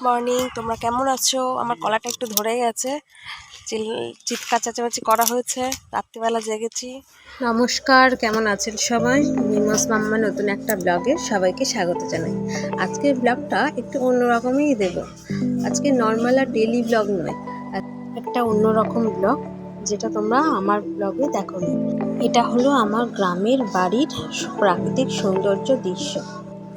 Morning, তোমরা কেমন আছো? আমার গলাটা একটু ধরে গেছে, চিৎকার চেঁচামেচি করা হয়েছে, রাত্রিবেলা জেগেছি। নমস্কার, কেমন আছেন সবাই? মিমস মাম্মা নতুন একটা ব্লগে সবাইকে স্বাগত জানাই। আজকের ব্লগটা একটু অন্যরকমই দেব। আজকে নর্মাল আর ডেলি ব্লগ নয়, একটা অন্যরকম ব্লগ যেটা তোমরা আমার ব্লগে দেখোনি। এটা হলো আমার গ্রামের বাড়ির প্রাকৃতিক সৌন্দর্য দৃশ্য।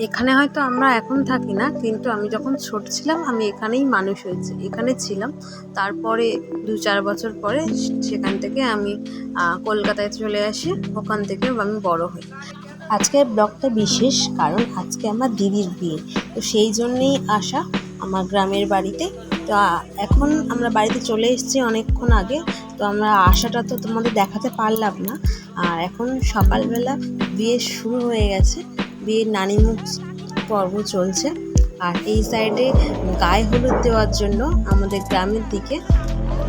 এখানে হয়তো আমরা এখন থাকি না, কিন্তু আমি যখন ছোট ছিলাম আমি এখানেই মানুষ হয়েছি, এখানে ছিলাম। তারপরে 2-4 বছর পরে সেখান থেকে আমি কলকাতায় চলে আসি, ওখান থেকে আমি বড় হই। আজকের ব্লগটা বিশেষ, কারণ আজকে আমার দিদির বিয়ে, তো সেই জন্যেই আসা আমার গ্রামের বাড়িতে। তো এখন আমরা বাড়িতে চলে এসেছি অনেকক্ষণ আগে, তো আমরা আসাটা তো তোমাদের দেখাতে পারলাম না। আর এখন সকালবেলা বিয়ে শুরু হয়ে গেছে, বিয়ের নানিমুখ পর্ব চলছে। আর এই সাইডে গায়ে হলুদ দেওয়ার জন্য আমাদের গ্রামের দিকে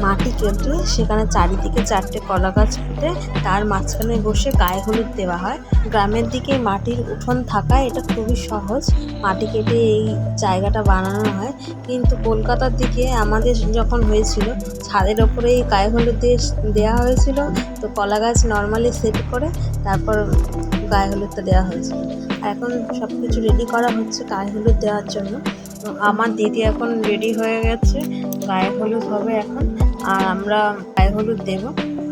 মাটি কেটে সেখানে চারিদিকে 4টে কলা গাছ পুঁতে তার মাঝখানে বসে গায়ে হলুদ দেওয়া হয়। গ্রামের দিকে মাটির উঠোন থাকায় এটা খুবই সহজ, মাটি কেটে এই জায়গাটা বানানো হয়। কিন্তু কলকাতার দিকে আমাদের যখন হয়েছিল, ছাদের ওপরেই গায়ে হলুদ দেওয়া হয়েছিল, তো কলা গাছ নর্মালি সেট করে তারপর গায়ে হলুদটা দেওয়া হয়েছিল। এখন সব কিছু রেডি করা হচ্ছে গায়ে হলুদ দেওয়ার জন্য। তো আমার দিদি এখন রেডি হয়ে গেছে, গায়ে হলুদ হবে এখন, আর আমরা গায়ে হলুদ দেব।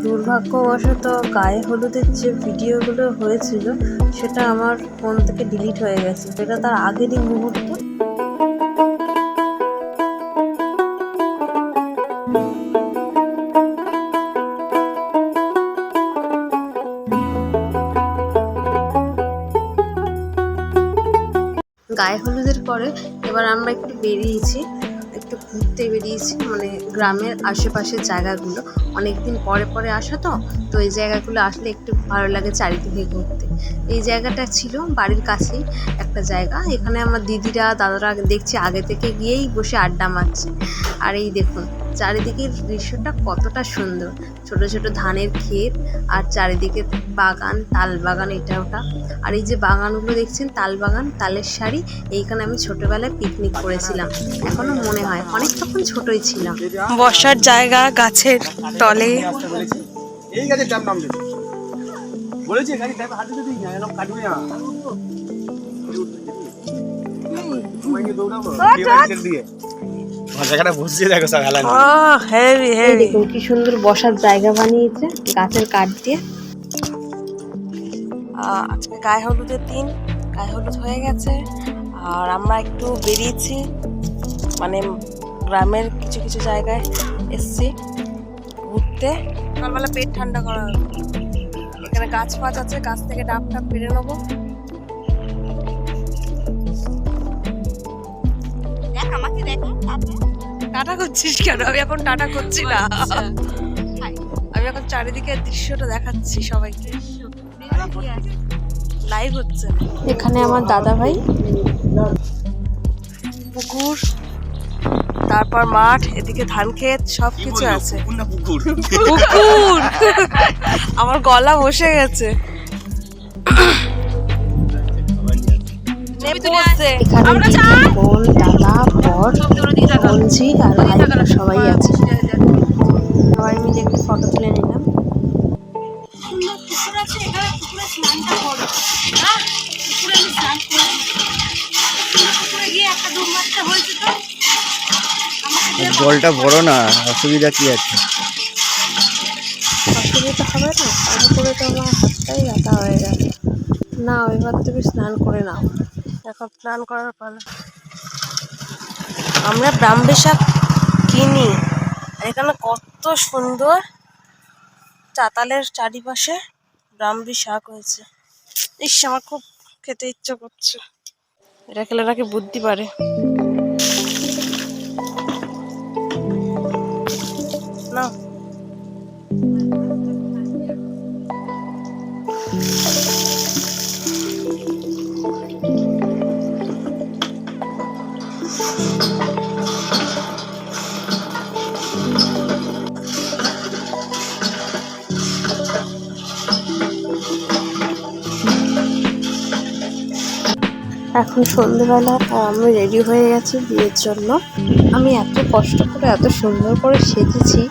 দুর্ভাগ্যবশত গায়ে হলুদের যে ভিডিওগুলো হয়েছিল সেটা আমার ফোন থেকে ডিলিট হয়ে গেছে, সেটা তার আগেরই মুহূর্ত। গায়ে হলুদের পরে এবার আমরা একটু ঘুরতে বেরিয়েছি, মানে গ্রামের আশেপাশের জায়গাগুলো। অনেকদিন পরে আসা তো এই জায়গাগুলো আসলে একটু ভালো লাগে চারিদিকে ঘুরতে। এই জায়গাটা ছিল বাড়ির কাছেই একটা জায়গা, এখানে আমার দিদিরা দাদারা দেখছি আগে থেকে গিয়েই বসে আড্ডা মারছে। আর এই দেখুন চারিদিকের দৃশ্যটা কতটা সুন্দর, ছোট ছোট ধানের ক্ষেত আর চারিদিকে বাগান, তাল বাগান এটা ওটা। আর এই যে বাগানগুলো দেখছেন, তাল বাগান, তালের শাড়ি, এইখানে আমি ছোটবেলায় পিকনিক করেছিলাম, এখনো মনে হয়, অনেক তখন ছোটই ছিলাম। বসার জায়গা গাছের তলে। এই গাছের নাম বলেছি, হাতে দিই না, এরকম কাটবে না। কি সুন্দর বসার জায়গা বানিয়েছে গাছের কাঠ দিয়ে। আজকে গায়ে হলুদের দিন, গায়ে হলুদ হয়ে গেছে আর আমরা একটু বেরিয়েছি, মানে গ্রামের কিছু কিছু জায়গায় এসছি ঘুরতে। সকালবেলা পেট ঠান্ডা করা হবে, এখানে গাছ ফাছ আছে, গাছ থেকে ডাব টাব পেরে নেবো। টাটা করছিস কেন? আমি এখন টাটা করছি না, আমি এখন চারিদিকে দৃশ্যটা দেখাচ্ছি সবাইকে, লাইভ হচ্ছে। এখানে আমার দাদা ভাই, পুকুর, তারপর মাঠ, এদিকে ধান ক্ষেত, সবকিছু আছে। পুকুর আমার গলা বসে গেছে। এখানে বোন, দাদা, বর, বোনঝি আর ভাই সবাই আছে। সবাই মিলে একটু ফটো তুলে নিলাম। জলটা বড় না, অসুবিধা কি আছে? অসুবিধা হবে না, স্নান করে তো আমার হাতটাই ব্যথা হয়ে গেল। না, এবার তুমি স্নান করে নাও। এখন স্নান করার পালা। আমরা ব্রাহ্মী শাক কিনি, আর এখানে কত সুন্দর চাতালের চারিপাশে ব্রাহ্মী শাক হয়েছে। ইস, আমার খুব খেতে ইচ্ছা করছে, এটা খেলে নাকি বুদ্ধি বাড়ে। না, এখন সন্ধ্যেবেলা আমি রেডি হয়ে গেছি বিয়ের জন্য। আমি এত কষ্ট করে এত সুন্দর করে সেজেছি,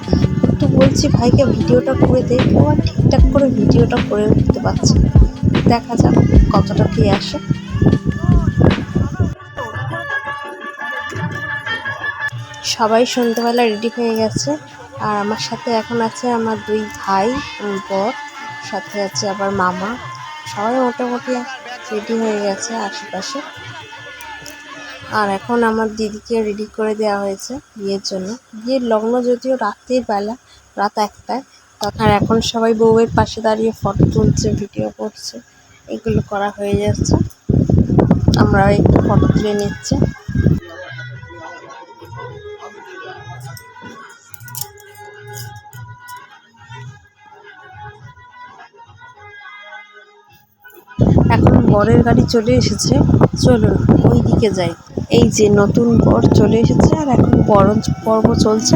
একটু বলছি ভাইকে ভিডিওটা করে দে, ও আর ঠিকঠাক করে ভিডিওটা করে উঠতে পারছে না। দেখা যাক কতটা কি আসে। সবাই সন্ধ্যেবেলা রেডি হয়ে গেছে, আর আমার সাথে এখন আছে আমার 2 ভাই, বর, সাথে আছে আবার মামা। সবাই মোটামুটি রেডি হয়ে গেছে আশেপাশে। আর এখন আমার দিদিকে রেডি করে দেওয়া হয়েছে বিয়ের জন্য। বিয়ের লগ্ন যদিও রাতের বেলা, রাত 1টায়। আর এখন সবাই বউয়ের পাশে দাঁড়িয়ে ফটো তুলছে, ভিডিও করছে, এগুলো করা হয়ে যাচ্ছে। আমরা একটু ফটো তুলে নিচ্ছি। এখন বরের গাড়ি চলে এসেছে, চলুন ওই দিকে যাই। এই যে নতুন বর চলে এসেছে, আর এখন বরণ পর্ব চলছে।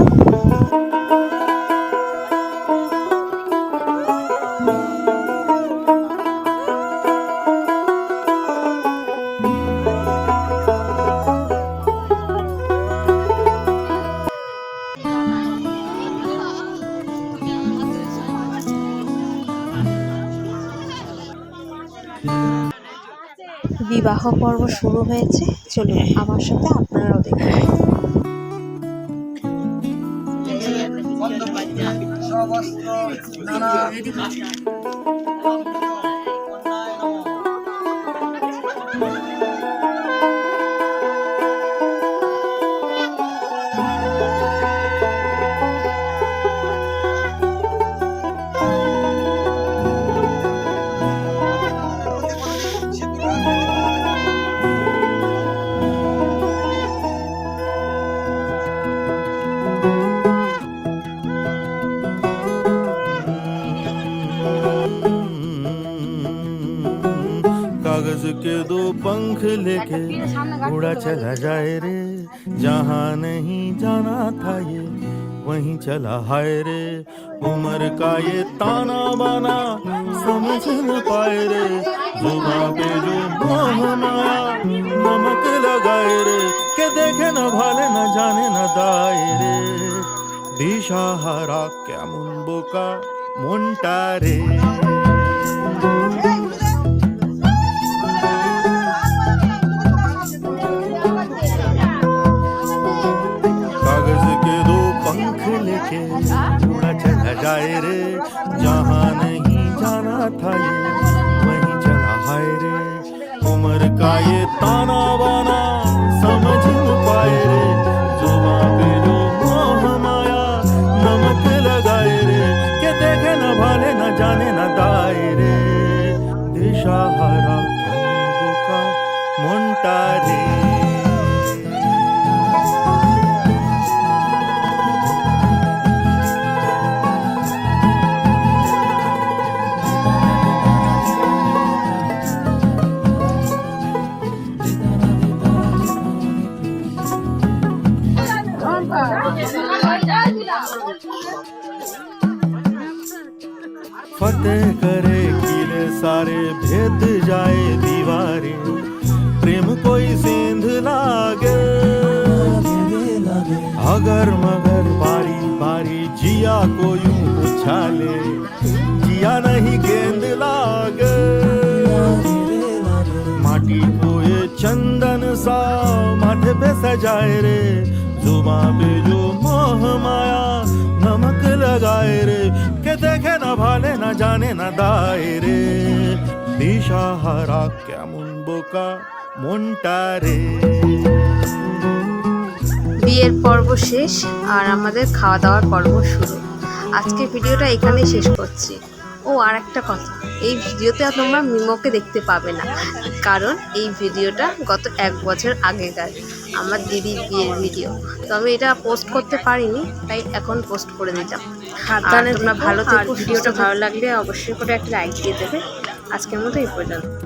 বিবাহ পর্ব শুরু হয়েছে, চলুন আমার সাথে আপনারাও দেখুন। कागज के 2 पंख लेके उड़ा चला जाए रे, जहाँ नहीं जाना था ये वहीं चला हाय रे। उम्र का ये ताना बाना समझ न पाए रे, जुबां पे जो मोह माया नमक लगाए रे, के देखे न भाले न जाने न दाए रे। दिशाहारा केमन बोका মনটা রে। कागज के 2 पंख लेके उड़ा चला जाए रे, जहाँ नहीं जाना था ये वहीं चला हाय रे। उम्र का ये ताना बाना समझ न पाए रे, जुबां पे जो मोह माया नमक लगाए रे, के देखे न भाले न जाने न दाए रे। दिशाहारा केमन बोका মনটা রে। फतेह करे किले सारे, भेद जाए दीवारें, प्रेम कोई सेंध लागे, अगर मगर बारी बारी जिया को यूं उछाले, जिया नहीं गेंद लागे। माटी को ये चंदन सा माथे पे सजाए रे, जुबां पे जो मोह माया नमक लगाए रे, के देखे न भाले न जाने न दाए रे। दिशाहारा केमन बोका মনটা রে। বিয়ের পর্ব শেষ আর আমাদের খাওয়া দাওয়ার পর্ব শুরু। আজকে ভিডিওটা এখানেই শেষ করছি। ও আর একটা কথা, এই ভিডিওতে তোমরা মিমোকে দেখতে পাবে না, কারণ এই ভিডিওটা গত 1 বছর আগেকার আমার দিদির বিয়ের ভিডিও। তো আমি এটা পোস্ট করতে পারিনি, তাই এখন পোস্ট করে দিলাম। আর তোমরা ভালো থেকো, ভিডিওটা ভালো লাগলে অবশ্যই করে একটা লাইক দিয়ে দেবে। আজকের মতো এই পর্যন্ত।